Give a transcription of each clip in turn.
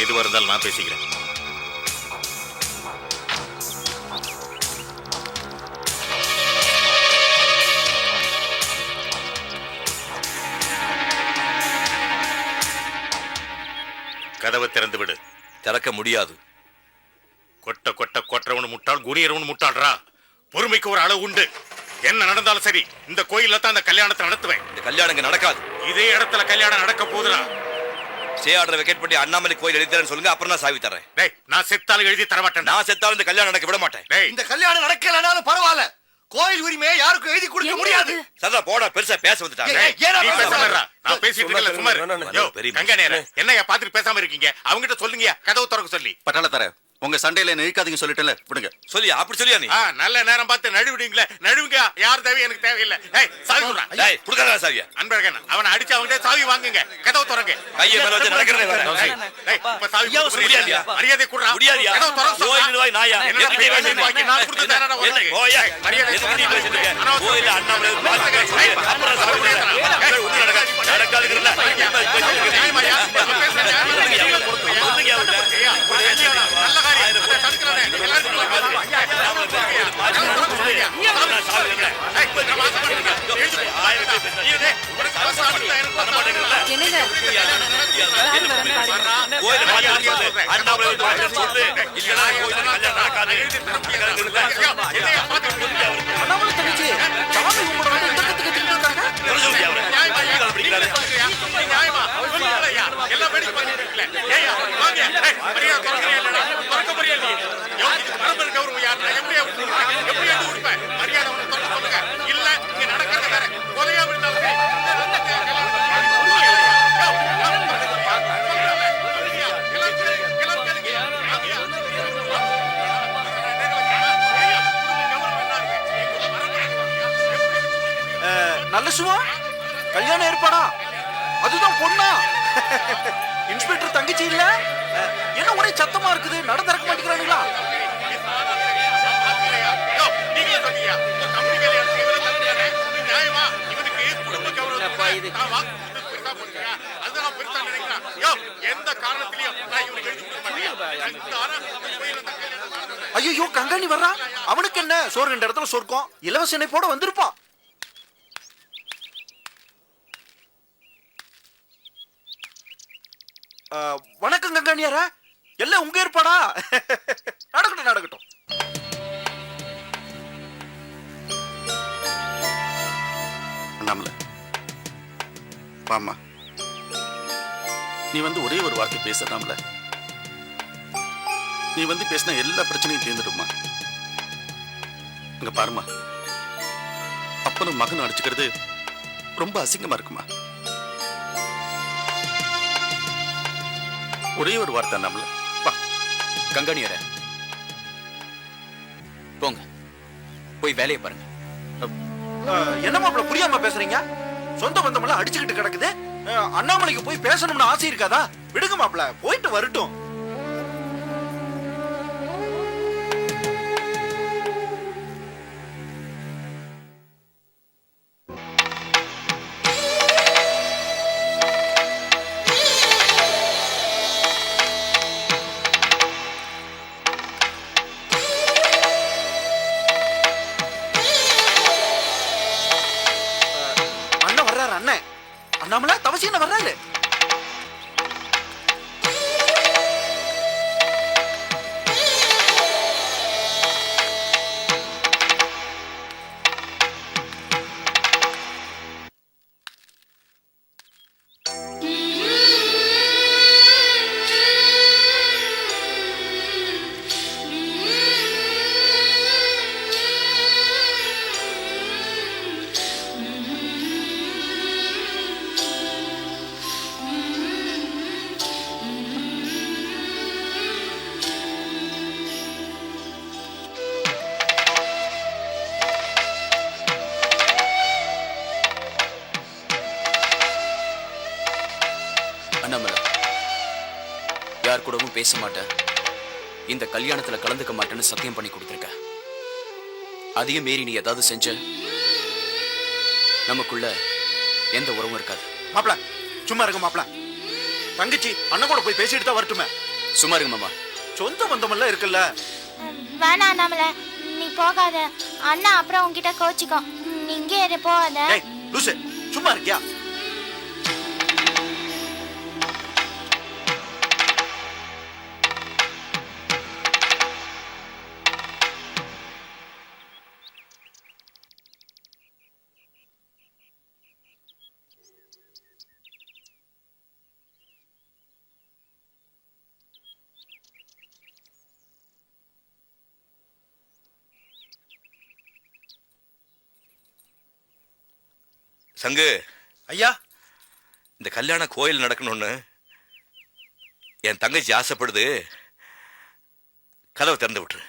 எதுவா இருந்தாலும் நான் பேசிக்கிறேன். கதவை திறந்து விடு. திறக்க முடியாது. கொட்ட கொட்ட கொற்றவனு முட்டாள், குனியரவனு முட்டாள்ரா. பொறுமைக்கு ஒரு அளவு உண்டு. என்ன நடந்தாலும் சரி, இந்த கோயில்ல தான் அந்த கல்யாணத்தை நடத்துவேன். இந்த கல்யாணம் நடக்காது. இதே இடத்துல கல்யாணம் நடக்க போதுடா. ஸ்டே ஆர்டர் வெக்கேட் பண்ணி அண்ணாமலை கோயில் எழுதி தரேன்னு சொல்லுங்க, அப்புறம் நான் சாவி தரேன். டேய், நான் செத்தாலும் எழுதி தர மாட்டேன். நான் செத்தாலும் இந்த கல்யாணம் நடக்க விட மாட்டேன். டேய், இந்த கல்யாணம் நடக்கலனாலும் பரவாயில்ல, கோயில் உரிமையை யாருக்கும் எழுதி கொடுக்க முடியாது. சரதா போடா, பெருசா பேச வந்துட்டாங்க. நீ பேசாம இருடா. நான் பேசிட்டு இருக்கல, சும்மா இரு. யோ, கங்காணியரே, என்னையா பாத்துட்டு பேசாம இருக்கீங்க? அவங்கிட்ட சொல்லுங்க கதவு திறக்க சொல்லி. பட்டாள தர உங்க சண்டையில நிற்காதீங்க சொல்லிட்டேன்ல, விடுங்க. சொல்லியா? அப்படி சொல்லியா நீ? நல்ல நேரம் பார்த்து நழுவிடுங்களே. நழுவுங்க. யார் தேவை எனக்கு தேவையில்லை. ஏய், சாவி குடுறா. டேய், குடுக்கறா சாவியா? அன்பழகன், அவனை அடிச்சு அவங்கிட்ட சாவி வாங்குங்க. கதவு திறங்க. கையை மேல வச்சு நடக்கறதே வேற. டேய், இப்ப சாவி முடியாதியா? மரியாதை குடுறா. முடியாதியா? கதவு திறங்க. கோயில் வாய் நாயா. என்கிட்ட பேசிட்டு வாங்கி நான் கொடுத்து தரேன்டா உனக்கு. ஓயா, மரியாதை எதுக்கு நீ பேசிட்டு இருக்க? கோயில்ல அண்ணாமலை பாத்துக்க சொல்லி அப்புறம் சாவி தரேன். ஒண்ணு நடக்காதுங்கறல. நியாயமாயா? பேசுறேன். நல்ல காரியம். தடுக்கறனே. நல்ல சும்மா கல்யாணம் ஏற்பாடா? அதுதான் பொண்ணா? இன்ஸ்பெக்டர் தங்கச்சி இல்ல? என்ன ஒரே சத்தமா இருக்குது, நட திறக்க மாட்டேங்கிறானுங்களா? ஐயோ, கங்காணி வர்றா. அவனுக்கு என்ன சோறு ரெண்டு இடத்துல சொர்க்கம், இலவச இணைப்போட வந்திருப்பான். வணக்கம் கங்காணியாரா, எல்லாம் உங்க ஏற்பாடா? நடக்கட்டும் நடக்கட்டும். அண்ணாமலை பாமா, நீ வந்து ஒரே ஒரு வார்த்தை பேச. அண்ணாமலை, நீ வந்து பேசினா எல்லா பிரச்சனையும் தீர்ந்துடுமா? இங்க பாருமா, அப்பனும் மகனும் அடிச்சுக்கிறது ரொம்ப அசிங்கமா இருக்குமா? ஒரே ஒரு வார்த்தை அண்ணாமலை, வா. கங்காணியர போங்க, போய் வேலையை பாருங்க. என்ன மாப்பிள்ள புரியாம பேசுறீங்க? சொந்த பந்தம் எல்லாம் அடிச்சுக்கிட்டு கிடக்குது. அண்ணாமலைக்கு போய் பேசணும்னு ஆசை இருக்காதா? விடுங்க மாப்பிள்ள, போயிட்டு வரட்டும். அண்ணாமலை தவசி என்ன வர்றாரு? அண்ணாமலை, யார் கூடவும் பேச மாட்டேன், இந்த கல்யாணத்துல கலந்துக்க மாட்டேன்னு சத்தியம் பண்ணி கொடுத்துருக்க. அதையும் மீறி நீ ஏதாவது செஞ்ச, நமக்குள்ள எந்த உறவும் இருக்காது. மாப்பிள சும்மா இருக்க மாப்பிள. தங்கச்சி அண்ணன் கூட போய் பேசிட்டு தான் வரட்டுமே. சும்மா இருங்க மாமா. சொந்த பந்தமெல்லாம் இருக்குல்ல. வேணாம் அண்ணாமலை, நீ போகாத. அண்ணா அப்புறம் உன்கிட்ட கோச்சிக்கோ. நீ இங்கே இரு, போகாத. ஏய் லூசு, சும்மா இருக்கியா? சங்கு, ஐயா, இந்த கல்யாண கோயில் நடக்கணும்னு என் தங்கச்சி ஆசைப்படுது. கதவை திறந்து விட்டுரு.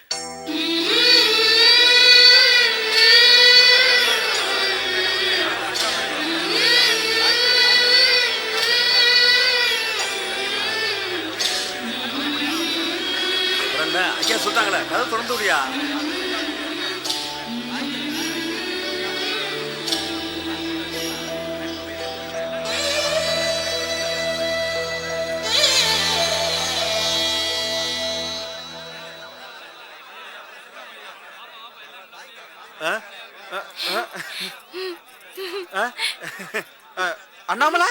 ஐயா சொல்றாங்களே, கதை திறந்து விடியா. அண்ணாமலை,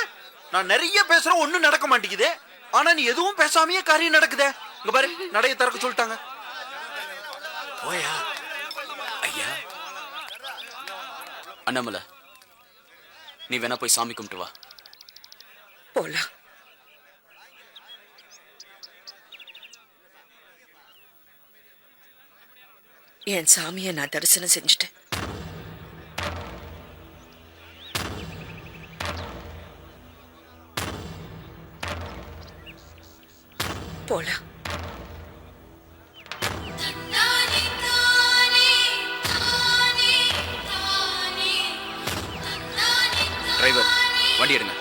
நான் நிறைய பேசுறேன், ஒண்ணும் நடக்க மாட்டேங்குது. ஆனா நீ எதுவும் பேசாமையே காரியம் நடக்குதே. இங்க பாரு, நடைய திறக்க சொல்லிட்டாங்க. போயா ஐயா. அண்ணாமலை, நீ வேணா போய் சாமி கும்பிட்டு வா. போலாம். என் சாமியை நான் தரிசனம் செஞ்சுட்டேன். போலாம். டிரைவர், வண்டி எடுங்க.